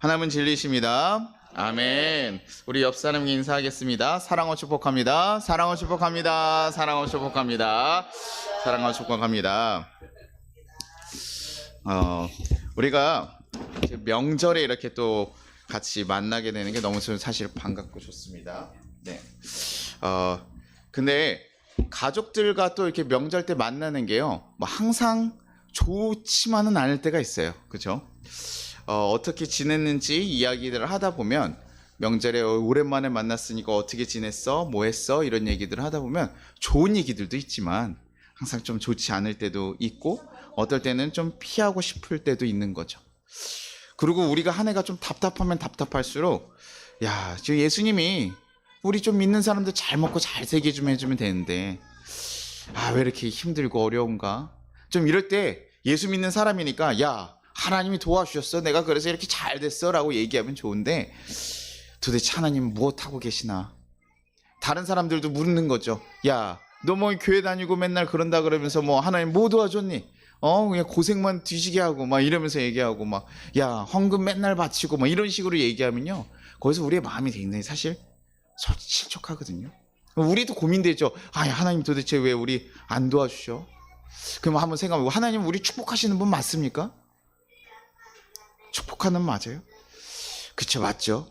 하나님은 진리이십니다. 아멘. 우리 옆 사람에게 인사하겠습니다. 사랑하고 축복합니다. 사랑하고 축복합니다. 사랑하고 축복합니다. 사랑하고 축복합니다. 우리가 명절에 이렇게 또 같이 만나게 되는 게 너무 사실 반갑고 좋습니다. 네. 근데 가족들과 또 이렇게 명절 때 만나는 게요, 뭐 항상 좋지만은 않을 때가 있어요. 그죠? 어떻게 지냈는지 이야기들을 하다 보면, 명절에 오랜만에 만났으니까 어떻게 지냈어? 뭐 했어? 이런 얘기들을 하다 보면 좋은 얘기들도 있지만 항상 좀 좋지 않을 때도 있고, 어떨 때는 좀 피하고 싶을 때도 있는 거죠. 그리고 우리가 한 해가 좀 답답하면 답답할수록, 야, 저 예수님이 우리 좀 믿는 사람들 잘 먹고 잘 살게 좀 해주면 되는데, 왜 이렇게 힘들고 어려운가? 좀 이럴 때 예수 믿는 사람이니까, 야, 하나님이 도와주셨어, 내가 그래서 이렇게 잘 됐어 라고 얘기하면 좋은데, 도대체 하나님 무엇하고 계시나? 다른 사람들도 묻는 거죠. 야, 너 뭐 교회 다니고 맨날 그런다 그러면서 뭐 하나님 뭐 도와줬니? 그냥 고생만 뒤지게 하고 막 이러면서 얘기하고 막, 야, 헌금 맨날 바치고 막 이런 식으로 얘기하면요, 거기서 우리의 마음이 굉장히 사실 실족하거든요. 우리도 고민되죠. 하나님 도대체 왜 우리 안 도와주셔? 그럼 한번 생각해보고, 하나님 우리 축복하시는 분 맞습니까? 축복하는 분 맞아요? 그쵸, 맞죠?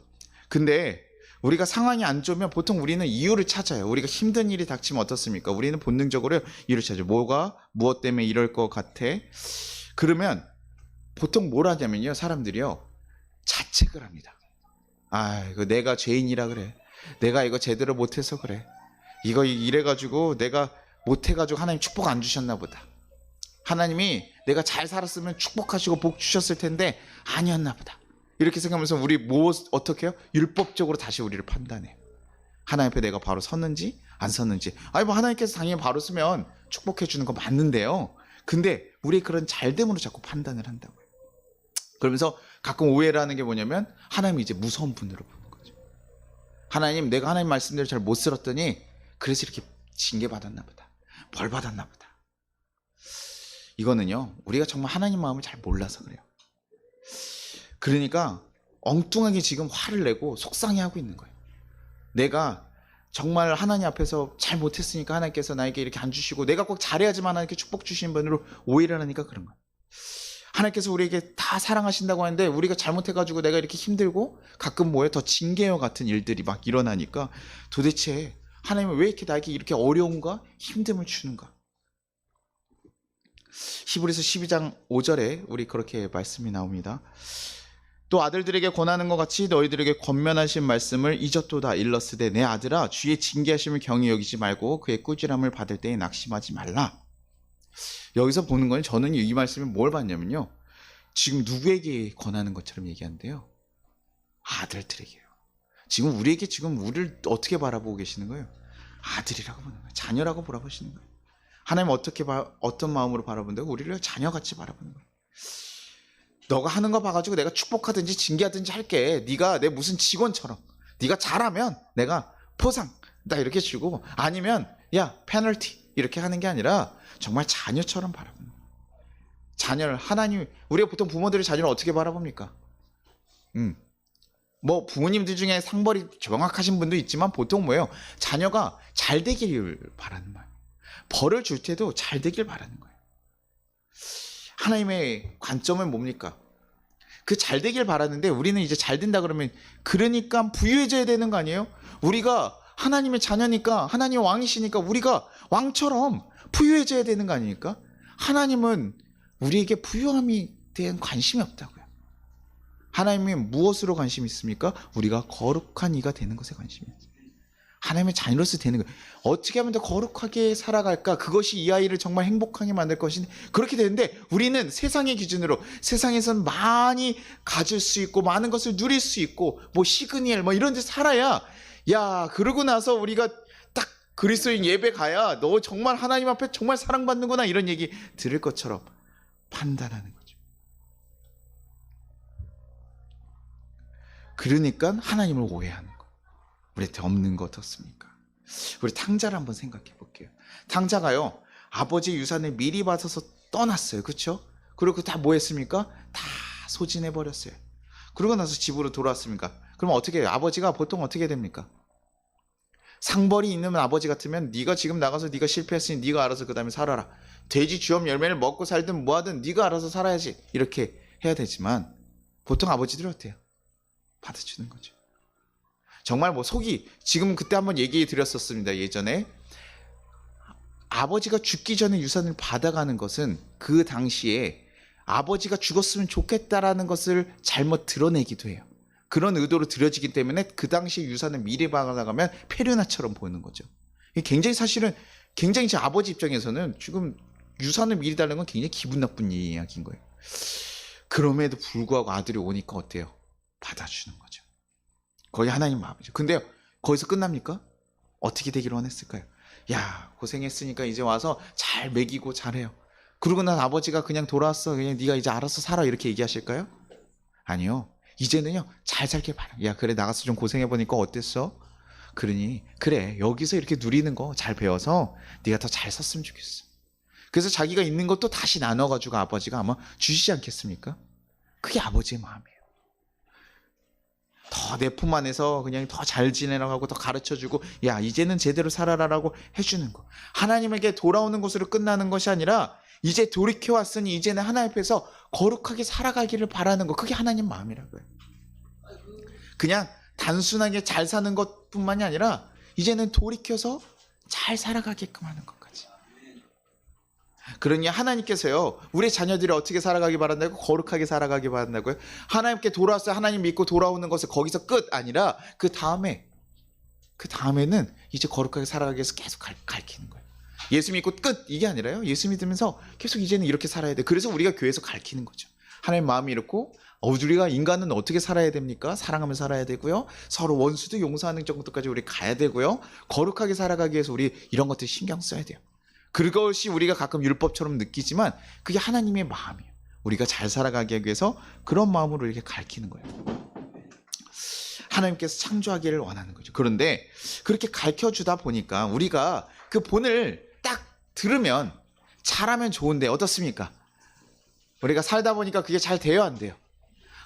근데 우리가 상황이 안 좋으면 보통 우리는 이유를 찾아요. 우리가 힘든 일이 닥치면 어떻습니까? 우리는 본능적으로 이유를 찾아요. 무엇 때문에 이럴 것 같아? 그러면 보통 뭘 하냐면요, 사람들이요, 자책을 합니다. 이거 내가 죄인이라 그래. 내가 이거 제대로 못해서 그래. 이거 이래가지고 내가 못해가지고 하나님 축복 안 주셨나 보다. 하나님이 내가 잘 살았으면 축복하시고 복 주셨을 텐데 아니었나 보다. 이렇게 생각하면서 우리 어떻게 해요? 율법적으로 다시 우리를 판단해요. 하나님 앞에 내가 바로 섰는지 안 섰는지. 뭐 하나님께서 당연히 바로 서면 축복해 주는 거 맞는데요, 근데 우리 그런 잘됨으로 자꾸 판단을 한다고요. 그러면서 가끔 오해를 하는 게 뭐냐면, 하나님이 이제 무서운 분으로 보는 거죠. 하나님, 내가 하나님 말씀대로 잘 못 들었더니 그래서 이렇게 징계 받았나 보다, 벌 받았나 보다. 이거는요, 우리가 정말 하나님 마음을 잘 몰라서 그래요. 그러니까 엉뚱하게 지금 화를 내고 속상해하고 있는 거예요. 내가 정말 하나님 앞에서 잘 못했으니까 하나님께서 나에게 이렇게 안 주시고, 내가 꼭 잘해야지만 하나님께 축복 주시는 분으로 오해를 하니까 그런 거예요. 하나님께서 우리에게 다 사랑하신다고 하는데 우리가 잘못해가지고 내가 이렇게 힘들고, 가끔 더 징계와 같은 일들이 막 일어나니까, 도대체 하나님은 왜 이렇게 나에게 이렇게 어려움과 힘듦을 주는가? 히브리서 12장 5절에 우리 그렇게 말씀이 나옵니다. 또 아들들에게 권하는 것 같이 너희들에게 권면하신 말씀을 잊었도다. 일러스되 내 아들아, 주의 징계하심을 경히 여기지 말고 그의 꾸지람을 받을 때에 낙심하지 말라. 여기서 보는 건, 저는 이 말씀에 뭘 봤냐면요, 지금 누구에게 권하는 것처럼 얘기하는데요, 아들들에게요. 지금 우리에게, 지금 우리를 어떻게 바라보고 계시는 거예요? 아들이라고 보는 거예요. 자녀라고 바라보시는 거예요. 하나님 어떤 마음으로 바라본다고? 우리를 자녀같이 바라보는 거예요. 너가 하는 거 봐가지고 내가 축복하든지 징계하든지 할게. 네가 내 무슨 직원처럼, 네가 잘하면 내가 포상 나 이렇게 주고, 아니면 야, 페널티 이렇게 하는 게 아니라 정말 자녀처럼 바라보는 거예요. 자녀를, 하나님, 우리가 보통 부모들이 자녀를 어떻게 바라봅니까? 뭐 부모님들 중에 상벌이 정확하신 분도 있지만 보통 뭐예요? 자녀가 잘 되기를 바라는 거예요. 벌을 줄 때도 잘 되길 바라는 거예요. 하나님의 관점은 뭡니까? 그 잘 되길 바라는데, 우리는 이제 잘 된다 그러면 그러니까 부유해져야 되는 거 아니에요? 우리가 하나님의 자녀니까, 하나님 왕이시니까 우리가 왕처럼 부유해져야 되는 거 아닙니까? 하나님은 우리에게 부유함에 대한 관심이 없다고요. 하나님이 무엇으로 관심이 있습니까? 우리가 거룩한 이가 되는 것에 관심이 있어요. 하나님의 자녀로서 되는 거예요. 어떻게 하면 더 거룩하게 살아갈까? 그것이 이 아이를 정말 행복하게 만들 것인데, 그렇게 되는데 우리는 세상의 기준으로, 세상에서는 많이 가질 수 있고 많은 것을 누릴 수 있고 뭐 시그니엘 뭐 이런 데 살아야, 야, 그러고 나서 우리가 딱 그리스도인 예배 가야 너 정말 하나님 앞에 정말 사랑받는구나, 이런 얘기 들을 것처럼 판단하는 거죠. 그러니까 하나님을 오해하는 거예요. 우리한테 없는 거 어떻습니까? 우리 탕자를 한번 생각해 볼게요. 탕자가요, 아버지 유산을 미리 받아서 떠났어요. 그렇죠? 그리고 다 뭐 했습니까? 다 소진해 버렸어요. 그러고 나서 집으로 돌아왔습니까? 그럼 어떻게 해요? 아버지가 보통 어떻게 됩니까? 상벌이 있는 아버지 같으면 네가 지금 나가서 네가 실패했으니 네가 알아서 그 다음에 살아라. 돼지 주엄 열매를 먹고 살든 뭐하든 네가 알아서 살아야지. 이렇게 해야 되지만 보통 아버지들이 어때요? 받아주는 거죠. 정말 뭐 속이 지금 그때 한번 얘기 드렸었습니다. 예전에 아버지가 죽기 전에 유산을 받아가는 것은 그 당시에 아버지가 죽었으면 좋겠다라는 것을 잘못 드러내기도 해요. 그런 의도로 드려지기 때문에 그 당시 유산을 미리 받아가면 페류나처럼 보이는 거죠. 이게 굉장히 사실은 굉장히 제 아버지 입장에서는 지금 유산을 미리 달라는 건 굉장히 기분 나쁜 이야기인 거예요. 그럼에도 불구하고 아들이 오니까 어때요? 받아주는 거죠. 거의 하나님 마음이죠. 근데 거기서 끝납니까? 어떻게 되기를 원했을까요? 야, 고생했으니까 이제 와서 잘 먹이고 잘해요. 그러고 난 아버지가 그냥 돌아왔어. 그냥 네가 이제 알아서 살아. 이렇게 얘기하실까요? 아니요. 이제는요, 잘 살길 바라. 야, 그래, 나가서 좀 고생해보니까 어땠어? 그러니, 그래, 여기서 이렇게 누리는 거 잘 배워서 네가 더 잘 섰으면 좋겠어. 그래서 자기가 있는 것도 다시 나눠가지고 아버지가 아마 주시지 않겠습니까? 그게 아버지의 마음이에요. 더 내 품 안에서 그냥 더 잘 지내라고 하고 더 가르쳐주고, 야, 이제는 제대로 살아라라고 해주는 거. 하나님에게 돌아오는 것으로 끝나는 것이 아니라 이제 돌이켜왔으니 이제는 하나님 앞에서 거룩하게 살아가기를 바라는 거. 그게 하나님 마음이라고요. 그냥 단순하게 잘 사는 것뿐만이 아니라 이제는 돌이켜서 잘 살아가게끔 하는 것까지. 그러니 하나님께서요, 우리 자녀들이 어떻게 살아가기 바란다고? 거룩하게 살아가기 바란다고요. 하나님께 돌아왔어요. 하나님 믿고 돌아오는 것은 거기서 끝 아니라 그 다음에는 이제 거룩하게 살아가기 위해서 계속 가르치는 거예요. 예수 믿고 끝 이게 아니라요. 예수 믿으면서 계속 이제는 이렇게 살아야 돼. 그래서 우리가 교회에서 가르치는 거죠. 하나님 마음이 이렇고 우리가 인간은 어떻게 살아야 됩니까? 사랑하며 살아야 되고요. 서로 원수도 용서하는 정도까지 우리 가야 되고요. 거룩하게 살아가기 위해서 우리 이런 것들 신경 써야 돼요. 그것이 우리가 가끔 율법처럼 느끼지만 그게 하나님의 마음이에요. 우리가 잘 살아가기 위해서 그런 마음으로 이렇게 가르치는 거예요. 하나님께서 창조하기를 원하는 거죠. 그런데 그렇게 가르쳐주다 보니까 우리가 그 본을 딱 들으면 잘하면 좋은데 어떻습니까? 우리가 살다 보니까 그게 잘 돼요, 안 돼요?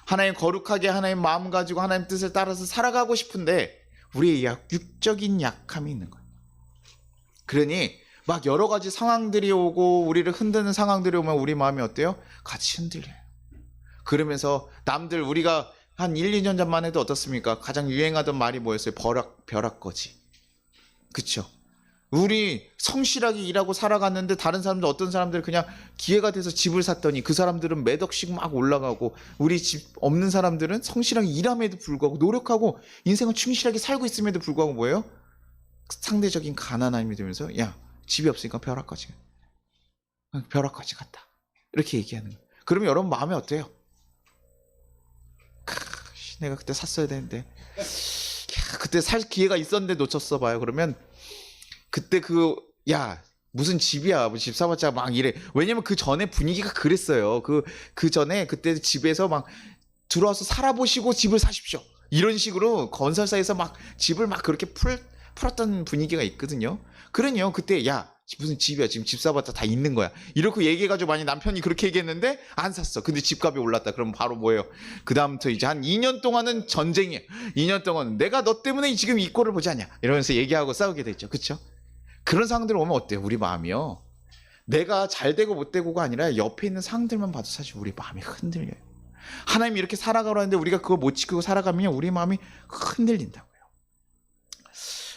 하나님 거룩하게 하나님 마음 가지고 하나님 뜻을 따라서 살아가고 싶은데 우리의 육적인 약함이 있는 거예요. 그러니 막 여러 가지 상황들이 오고 우리를 흔드는 상황들이 오면 우리 마음이 어때요? 같이 흔들려요. 그러면서 남들 우리가 한 1, 2년 전만 해도 어떻습니까? 가장 유행하던 말이 뭐였어요? 벼락거지. 그쵸? 우리 성실하게 일하고 살아갔는데 다른 사람들 어떤 사람들 그냥 기회가 돼서 집을 샀더니 그 사람들은 몇 억씩 막 올라가고 우리 집 없는 사람들은 성실하게 일함에도 불구하고 노력하고 인생을 충실하게 살고 있음에도 불구하고 뭐예요? 상대적인 가난함이 되면서 야 집이 없으니까 벼락거지 갔다 이렇게 얘기하는 거예요. 그러면 여러분 마음이 어때요? 내가 그때 샀어야 되는데 그때 살 기회가 있었는데 놓쳤어 봐요. 그러면 그때 무슨 집이야. 뭐 집 사봤자 막 이래. 왜냐면 그 전에 분위기가 그랬어요. 그 전에 그때 집에서 막 들어와서 살아보시고 집을 사십시오. 이런 식으로 건설사에서 막 집을 막 그렇게 풀었던 분위기가 있거든요. 그러니요. 그때 무슨 집이야. 지금 집 사봤자 다 있는 거야. 이렇게 얘기해가지고 많이 남편이 그렇게 얘기했는데 안 샀어. 근데 집값이 올랐다. 그럼 바로 뭐예요? 그 다음부터 이제 한 2년 동안은 전쟁이에요. 2년 동안 내가 너 때문에 지금 이 꼴을 보지 않냐. 이러면서 얘기하고 싸우게 됐죠. 그쵸? 그런 상황들 오면 어때요? 우리 마음이요. 내가 잘 되고 못 되고가 아니라 옆에 있는 상황들만 봐도 사실 우리 마음이 흔들려요. 하나님이 이렇게 살아가려 하는데 우리가 그거 못 지키고 살아가면 우리 마음이 흔들린다고요.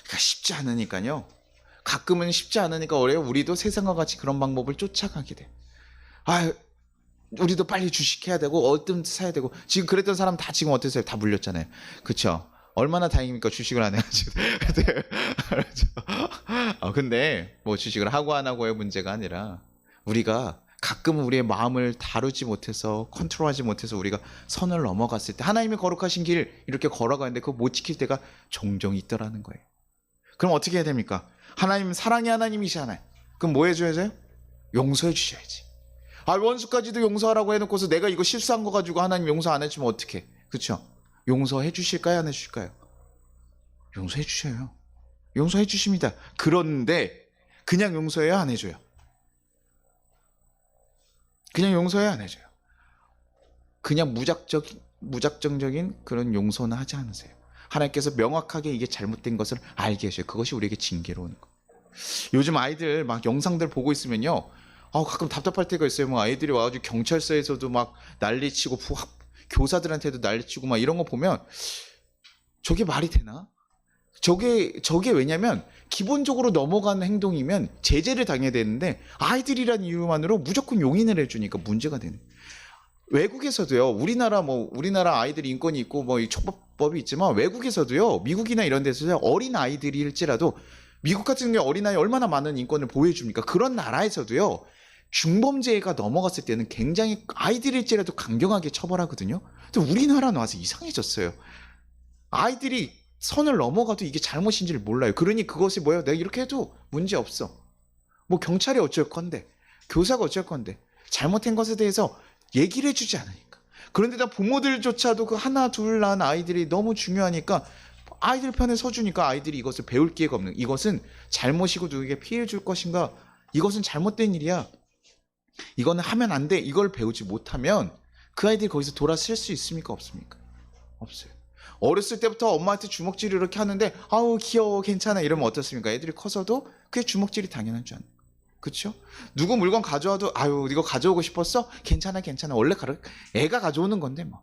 그러니까 쉽지 않으니까요. 가끔은 쉽지 않으니까 어려요. 우리도 세상과 같이 그런 방법을 쫓아가게 돼. 우리도 빨리 주식해야 되고 어떤 사야 되고 지금 그랬던 사람 다 지금 어땠어요? 다 물렸잖아요. 그쵸? 얼마나 다행입니까? 주식을 안 해가지고. 근데 뭐 주식을 하고 안 하고의 문제가 아니라 우리가 가끔은 우리의 마음을 다루지 못해서 컨트롤하지 못해서 우리가 선을 넘어갔을 때 하나님이 거룩하신 길 이렇게 걸어가는데 그거 못 지킬 때가 종종 있더라는 거예요. 그럼 어떻게 해야 됩니까? 하나님 사랑의 하나님이시잖아요. 그럼 뭐 해줘야죠? 용서해 주셔야지. 원수까지도 용서하라고 해놓고서 내가 이거 실수한 거 가지고 하나님 용서 안 해주면 어떡해? 그쵸? 용서해 주실까요? 안 해주실까요? 용서해 주셔요. 용서해 주십니다. 그런데 그냥 용서해요? 안 해줘요? 그냥 용서해요? 안 해줘요? 그냥 무작정 무작정적인 그런 용서는 하지 않으세요. 하나님께서 명확하게 이게 잘못된 것을 알게 하셔요. 그것이 우리에게 징계로 오는 거. 요즘 아이들 막 영상들 보고 있으면요, 가끔 답답할 때가 있어요. 뭐 아이들이 와가지고 경찰서에서도 막 난리치고 교사들한테도 난리치고 막 이런 거 보면 저게 말이 되나? 저게 왜냐면 기본적으로 넘어가는 행동이면 제재를 당해야 되는데 아이들이란 이유만으로 무조건 용인을 해주니까 문제가 되는. 외국에서도요, 우리나라 아이들이 인권이 있고 뭐 이 촉법이 있지만 외국에서도요, 미국이나 이런 데서 어린 아이들일지라도 미국 같은 경우에 어린아이 얼마나 많은 인권을 보호해줍니까? 그런 나라에서도요, 중범죄가 넘어갔을 때는 굉장히 아이들일지라도 강경하게 처벌하거든요. 근데 우리나라는 와서 이상해졌어요. 아이들이 선을 넘어가도 이게 잘못인지를 몰라요. 그러니 그것이 뭐예요? 내가 이렇게 해도 문제 없어. 뭐 경찰이 어쩔 건데, 교사가 어쩔 건데, 잘못한 것에 대해서 얘기를 해주지 않으니까. 그런데다 부모들조차도 그 하나 둘 낳은 아이들이 너무 중요하니까 아이들 편에 서주니까 아이들이 이것을 배울 기회가 없는, 이것은 잘못이고 누구에게 피해 줄 것인가, 이것은 잘못된 일이야, 이거는 하면 안 돼, 이걸 배우지 못하면 그 아이들이 거기서 돌아설 수 있습니까? 없습니까? 없어요. 어렸을 때부터 엄마한테 주먹질을 이렇게 하는데 아우 귀여워 괜찮아 이러면 어떻습니까? 애들이 커서도 그게 주먹질이 당연한 줄 아는. 그렇죠? 누구 물건 가져와도 아유 이거 가져오고 싶었어? 괜찮아 원래 애가 가져오는 건데 뭐.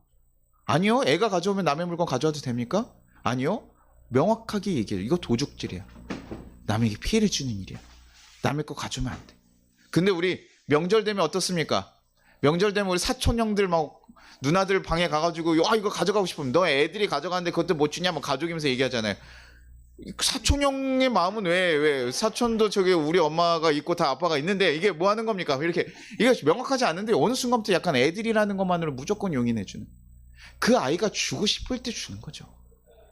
아니요, 애가 가져오면 남의 물건 가져와도 됩니까? 아니요, 명확하게 얘기해요. 이거 도둑질이야. 남에게 피해를 주는 일이야. 남의 거 가져오면 안 돼. 근데 우리 명절 되면 어떻습니까? 명절 되면 우리 사촌형들 막 누나들 방에 가가지고 이거 가져가고 싶으면 너 애들이 가져가는데 그것도 못 주냐 뭐 가족이면서 얘기하잖아요. 사촌형의 마음은 왜 사촌도 저기 우리 엄마가 있고 다 아빠가 있는데 이게 뭐 하는 겁니까? 이렇게 이게 명확하지 않은데 어느 순간부터 약간 애들이라는 것만으로 무조건 용인해주는. 그 아이가 주고 싶을 때 주는 거죠.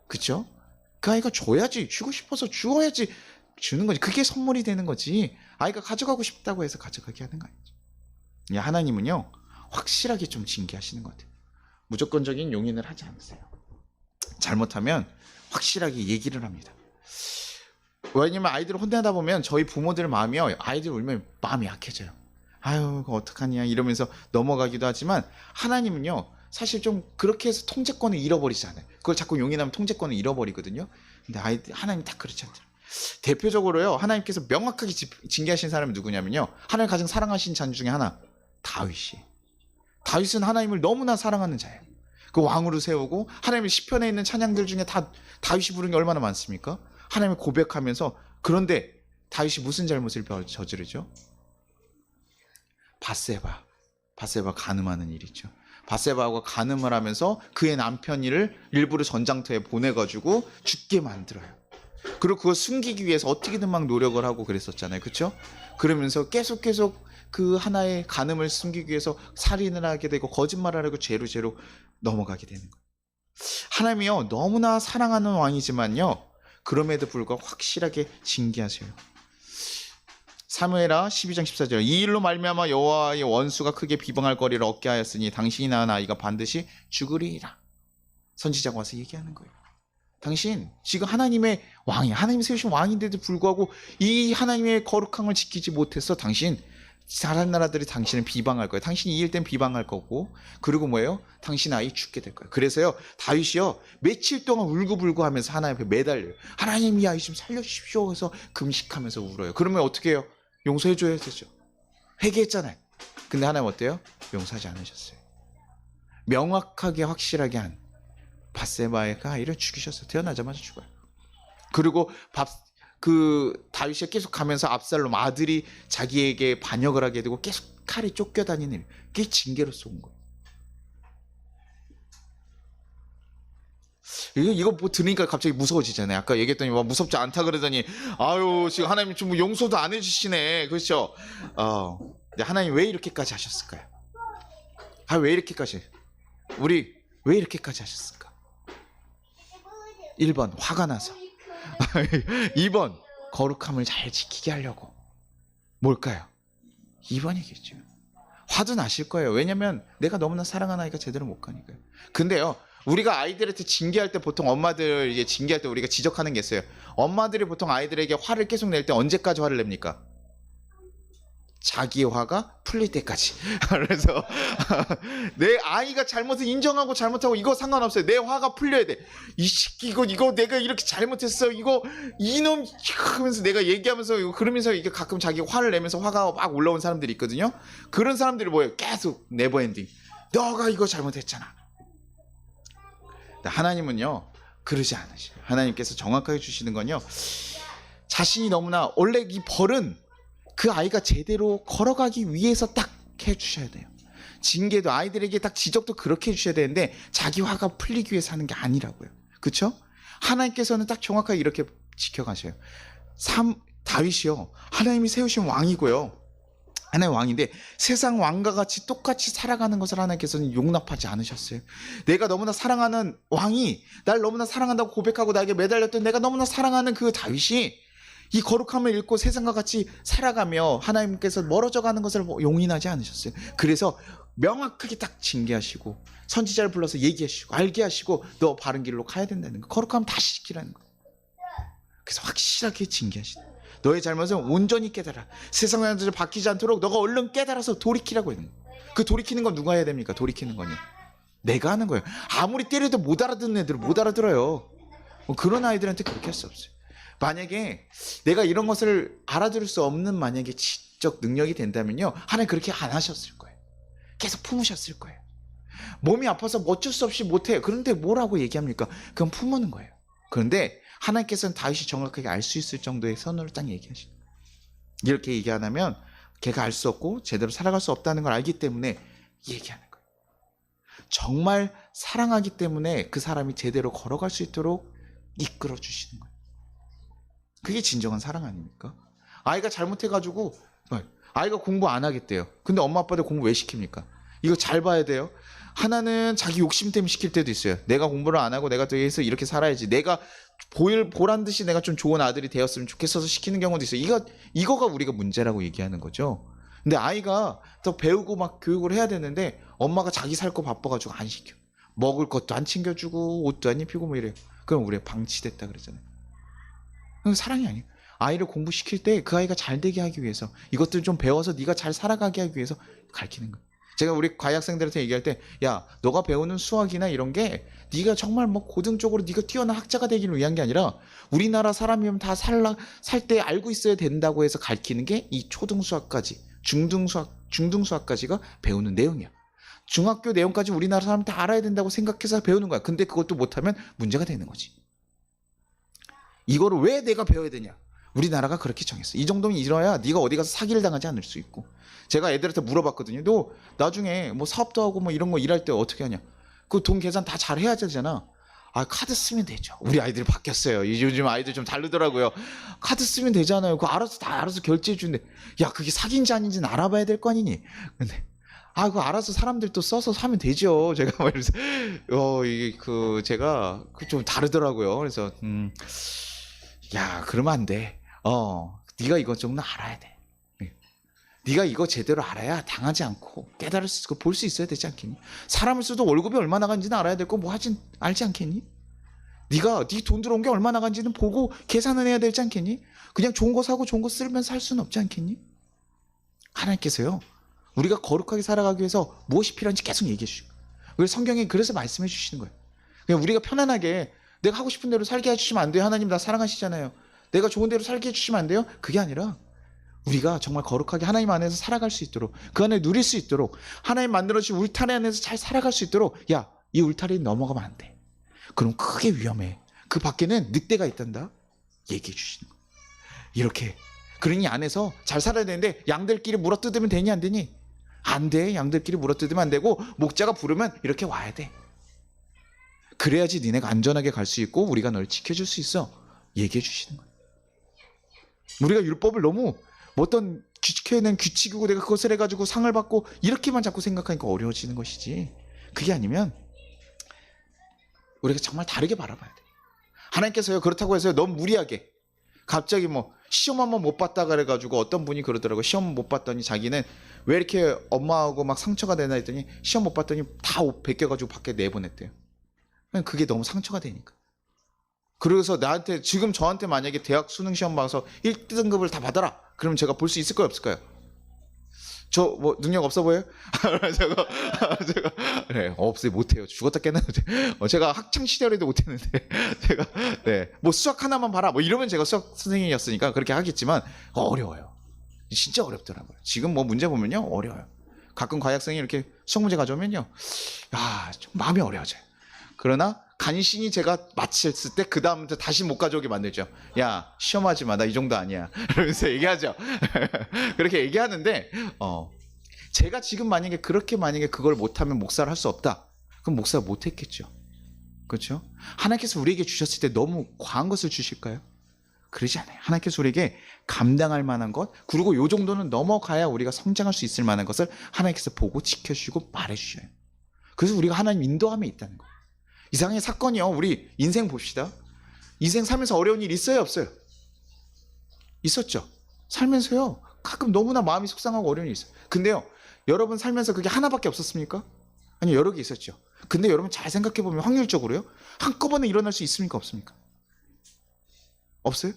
그쵸? 그 아이가 줘야지, 주고 싶어서 주어야지 주는 거지. 그게 선물이 되는 거지. 아이가 가져가고 싶다고 해서 가져가게 하는 거 아니죠. 하나님은요 확실하게 좀 징계하시는 것 같아요. 무조건적인 용인을 하지 않으세요. 잘못하면 확실하게 얘기를 합니다. 왜냐면 아이들을 혼내다 보면 저희 부모들 마음이요, 아이들 울면 마음이 약해져요. 아유 그거 어떡하냐 이러면서 넘어가기도 하지만 하나님은요 사실 좀 그렇게 해서 통제권을 잃어버리지 않아요. 그걸 자꾸 용인하면 통제권을 잃어버리거든요. 근데 하나님이 다 그렇지 않더라고요. 대표적으로요 하나님께서 명확하게 징계하신 사람은 누구냐면요, 하나님 가장 사랑하신 자녀 중에 하나, 다윗이. 다윗은 하나님을 너무나 사랑하는 자예요. 그 왕으로 세우고 하나님의 시편에 있는 찬양들 중에 다 다윗이 부른 게 얼마나 많습니까? 하나님을 고백하면서. 그런데 다윗이 무슨 잘못을 저지르죠? 바세바 간음하는 일이죠. 바세바가 간음을 하면서 그의 남편을 일부러 전장터에 보내가지고 죽게 만들어요. 그리고 그걸 숨기기 위해서 어떻게든 막 노력을 하고 그랬었잖아요. 그렇죠? 그러면서 계속 그 하나의 간음을 숨기기 위해서 살인을 하게 되고 거짓말을 하고 죄로 넘어가게 되는 거예요. 하나님이요 너무나 사랑하는 왕이지만요 그럼에도 불구하고 확실하게 징계하세요. 사무엘하 12장 14절, 이 일로 말미암아 여호와의 원수가 크게 비방할 거리를 얻게 하였으니 당신이 낳은 아이가 반드시 죽으리라. 선지자가 와서 얘기하는 거예요. 당신 지금 하나님의 왕이야. 하나님 세우신 왕인데도 불구하고 이 하나님의 거룩함을 지키지 못해서 당신, 다른 나라들이 당신을 비방할 거예요. 당신이 이 일 땐 비방할 거고, 그리고 뭐예요? 당신 아이 죽게 될 거예요. 그래서요 다윗이요 며칠 동안 울고불고 하면서 하나님 앞에 매달려요. 하나님 이 아이 좀 살려주십시오 해서 금식하면서 울어요. 그러면 어떻게 해요? 용서해줘야 되죠. 회개했잖아요. 근데 하나님 어때요? 용서하지 않으셨어요. 명확하게 확실하게 한 바세바의 아이를 죽이셨어요. 태어나자마자 죽어요. 그리고 다윗이 계속 가면서 압살롬 아들이 자기에게 반역을 하게 되고 계속 칼이 쫓겨다니는 일, 그게 징계로 쏜 거예요. 이거 뭐 들으니까 갑자기 무서워지잖아요. 아까 얘기했더니 와 무섭지 않다 그러더니 아유 지금 하나님 좀 용서도 안 해주시네. 그렇죠? 근데 하나님 왜 이렇게까지 하셨을까요? 왜 이렇게까지? 우리 왜 이렇게까지 하셨을까? 1번 화가 나서 2번 거룩함을 잘 지키게 하려고. 뭘까요? 2번이겠죠. 화도 나실 거예요. 왜냐면 내가 너무나 사랑하는 아이가 제대로 못 가니까요. 근데요 우리가 아이들한테 징계할 때 보통 엄마들 이제 징계할 때 우리가 지적하는 게 있어요. 엄마들이 보통 아이들에게 화를 계속 낼 때 언제까지 화를 냅니까? 자기의 화가 풀릴 때까지. 그래서 내 아이가 잘못을 인정하고 잘못하고 이거 상관없어요. 내 화가 풀려야 돼. 이 새끼 이거 내가 이렇게 잘못했어. 이거 이놈 하면서 내가 얘기하면서 그러면서 이게 가끔 자기 화를 내면서 화가 막 올라온 사람들이 있거든요. 그런 사람들이 뭐예요? 계속 네버엔딩. 너가 이거 잘못했잖아. 하나님은요 그러지 않으셔요. 하나님께서 정확하게 주시는 건요, 자신이 너무나 원래 이 벌은 그 아이가 제대로 걸어가기 위해서 딱 해주셔야 돼요. 징계도 아이들에게 딱 지적도 그렇게 해주셔야 되는데 자기 화가 풀리기 위해서 하는 게 아니라고요. 그렇죠? 하나님께서는 딱 정확하게 이렇게 지켜가셔요. 다윗이요, 하나님이 세우신 왕이고요, 하나님 왕인데 세상 왕과 같이 똑같이 살아가는 것을 하나님께서는 용납하지 않으셨어요. 내가 너무나 사랑하는 왕이 날 너무나 사랑한다고 고백하고 나에게 매달렸던 내가 너무나 사랑하는 그 다윗이 이 거룩함을 잃고 세상과 같이 살아가며 하나님께서 멀어져 가는 것을 용인하지 않으셨어요. 그래서 명확하게 딱 징계하시고 선지자를 불러서 얘기하시고 알게 하시고 너 바른 길로 가야 된다는 거, 거룩함 다시 지키라는 거예요. 그래서 확실하게 징계하시다. 너의 잘못은 온전히 깨달아. 세상 사람들이 바뀌지 않도록 너가 얼른 깨달아서 돌이키라고 하는 거예요. 그 돌이키는 건 누가 해야 됩니까? 돌이키는 건요, 내가 하는 거예요. 아무리 때려도 못 알아듣는 애들은 못 알아들어요. 그런 아이들한테 그렇게 할 수 없어요. 만약에 내가 이런 것을 알아들을 수 없는 만약에 지적 능력이 된다면요, 하나님 그렇게 안 하셨을 거예요. 계속 품으셨을 거예요. 몸이 아파서 어쩔 수 없이 못해요. 그런데 뭐라고 얘기합니까? 그건 품는 거예요. 그런데 하나님께서는 다윗이 정확하게 알 수 있을 정도의 선언을 딱 얘기하시는 거예요. 이렇게 얘기 안 하면 걔가 알 수 없고 제대로 살아갈 수 없다는 걸 알기 때문에 얘기하는 거예요. 정말 사랑하기 때문에 그 사람이 제대로 걸어갈 수 있도록 이끌어 주시는 거예요. 그게 진정한 사랑 아닙니까? 아이가 잘못해가지고 아이가 공부 안 하겠대요. 근데 엄마 아빠들 공부 왜 시킵니까? 이거 잘 봐야 돼요. 하나는 자기 욕심 때문에 시킬 때도 있어요. 내가 공부를 안 하고 내가 뒤에서 이렇게 살아야지, 내가 보란 듯이 내가 좀 좋은 아들이 되었으면 좋겠어서 시키는 경우도 있어요. 이거가 우리가 문제라고 얘기하는 거죠. 근데 아이가 더 배우고 막 교육을 해야 되는데 엄마가 자기 살 거 바빠가지고 안 시켜. 먹을 것도 안 챙겨주고 옷도 안 입히고 뭐 이래요. 그럼 우리가 방치됐다 그러잖아요. 그건 사랑이 아니에요. 아이를 공부시킬 때 그 아이가 잘 되게 하기 위해서, 이것들 좀 배워서 네가 잘 살아가게 하기 위해서 가르치는 거예요. 제가 우리 과외학생들한테 얘기할 때, 야, 너가 배우는 수학이나 이런 게 네가 정말 뭐 고등적으로 네가 뛰어난 학자가 되기를 위한 게 아니라 우리나라 사람이면 다 살 때 알고 있어야 된다고 해서 가르치는 게 이 초등수학까지 중등수학까지가 배우는 내용이야. 중학교 내용까지 우리나라 사람 다 알아야 된다고 생각해서 배우는 거야. 근데 그것도 못하면 문제가 되는 거지. 이거를 왜 내가 배워야 되냐? 우리나라가 그렇게 정했어. 이 정도면 이뤄야 네가 어디 가서 사기를 당하지 않을 수 있고. 제가 애들한테 물어봤거든요. 너 나중에 뭐 사업도 하고 뭐 이런 거 일할 때 어떻게 하냐? 그 돈 계산 다 잘 해야 되잖아. 아, 카드 쓰면 되죠. 우리 아이들이 바뀌었어요. 요즘 아이들 좀 다르더라고요. 카드 쓰면 되잖아요. 그거 알아서 결제해 주는데, 야, 그게 사기인지 아닌지는 알아봐야 될 거 아니니? 근데 그거 알아서 사람들 또 써서 사면 되죠. 제가 말해서 이게 제가 좀 다르더라고요. 그래서 야, 그러면 안 돼. 네가 이것 정도 알아야 돼. 네가 이거 제대로 알아야 당하지 않고 깨달을 수 있고 볼 수 있어야 되지 않겠니? 사람을 써도 월급이 얼마 나간지는 알아야 되고 뭐 하진 알지 않겠니? 네가 네 돈 들어온 게 얼마 나간지는 보고 계산은 해야 되지 않겠니? 그냥 좋은 거 사고 좋은 거 쓰면서 살 수는 없지 않겠니? 하나님께서요, 우리가 거룩하게 살아가기 위해서 무엇이 필요한지 계속 얘기해 주시고, 우리 성경에 그래서 말씀해 주시는 거예요. 그냥 우리가 편안하게 내가 하고 싶은 대로 살게 해주시면 안 돼요. 하나님 나 사랑하시잖아요. 내가 좋은 대로 살게 해주시면 안 돼요. 그게 아니라 우리가 정말 거룩하게 하나님 안에서 살아갈 수 있도록, 그 안에 누릴 수 있도록, 하나님 만들어주신 울타리 안에서 잘 살아갈 수 있도록, 야, 이 울타리 넘어가면 안 돼. 그럼 크게 위험해. 그 밖에는 늑대가 있단다. 얘기해 주시는 거예요. 이렇게. 그러니 안에서 잘 살아야 되는데 양들끼리 물어뜯으면 되니 안 되니? 안 돼. 양들끼리 물어뜯으면 안 되고 목자가 부르면 이렇게 와야 돼. 그래야지 니네가 안전하게 갈 수 있고 우리가 널 지켜줄 수 있어. 얘기해 주시는 거예요. 우리가 율법을 너무 어떤 규칙해낸 규칙이고 내가 그것을 해가지고 상을 받고 이렇게만 자꾸 생각하니까 어려워지는 것이지, 그게 아니면 우리가 정말 다르게 바라봐야 돼. 하나님께서요, 그렇다고 해서요 너무 무리하게 갑자기 뭐 시험 한번 못 봤다 그래가지고 어떤 분이 그러더라고요. 시험 못 봤더니 자기는 왜 이렇게 엄마하고 막 상처가 되나 했더니 시험 못 봤더니 다 옷 벗겨가지고 밖에 내보냈대요. 그게 너무 상처가 되니까. 그래서 지금 저한테 만약에 대학 수능 시험 봐서 1등급을 다 받아라, 그러면 제가 볼 수 있을까요, 없을까요? 저 뭐 능력 없어 보여요? 제가 네, 없어요. 못해요. 죽었다 깨났는데 제가 학창 시절에도 못했는데 제가 네, 뭐 수학 하나만 봐라 뭐 이러면 제가 수학 선생님이었으니까 그렇게 하겠지만 어려워요. 진짜 어렵더라고요. 지금 뭐 문제 보면요 어려워요. 가끔 과학생이 이렇게 수학 문제 가져오면요, 좀 마음이 어려워져요. 그러나 간신히 제가 마쳤을 때 그 다음부터 다시 못 가져오게 만들죠. 야 시험하지 마, 나 이 정도 아니야. 이러면서 얘기하죠. 그렇게 얘기하는데 제가 지금 만약에 그걸 못하면 목사를 할 수 없다, 그럼 목사를 못했겠죠. 그렇죠? 하나님께서 우리에게 주셨을 때 너무 과한 것을 주실까요? 그러지 않아요. 하나님께서 우리에게 감당할 만한 것, 그리고 요 정도는 넘어가야 우리가 성장할 수 있을 만한 것을 하나님께서 보고 지켜주시고 말해주셔요. 그래서 우리가 하나님 인도함에 있다는 거예요. 이상의 사건이요. 우리 인생 봅시다. 인생 살면서 어려운 일 있어요, 없어요? 있었죠. 살면서요, 가끔 너무나 마음이 속상하고 어려운 일이 있어요. 근데요, 여러분 살면서 그게 하나밖에 없었습니까? 아니, 여러 개 있었죠. 근데 여러분 잘 생각해보면 확률적으로요, 한꺼번에 일어날 수 있습니까, 없습니까? 없어요?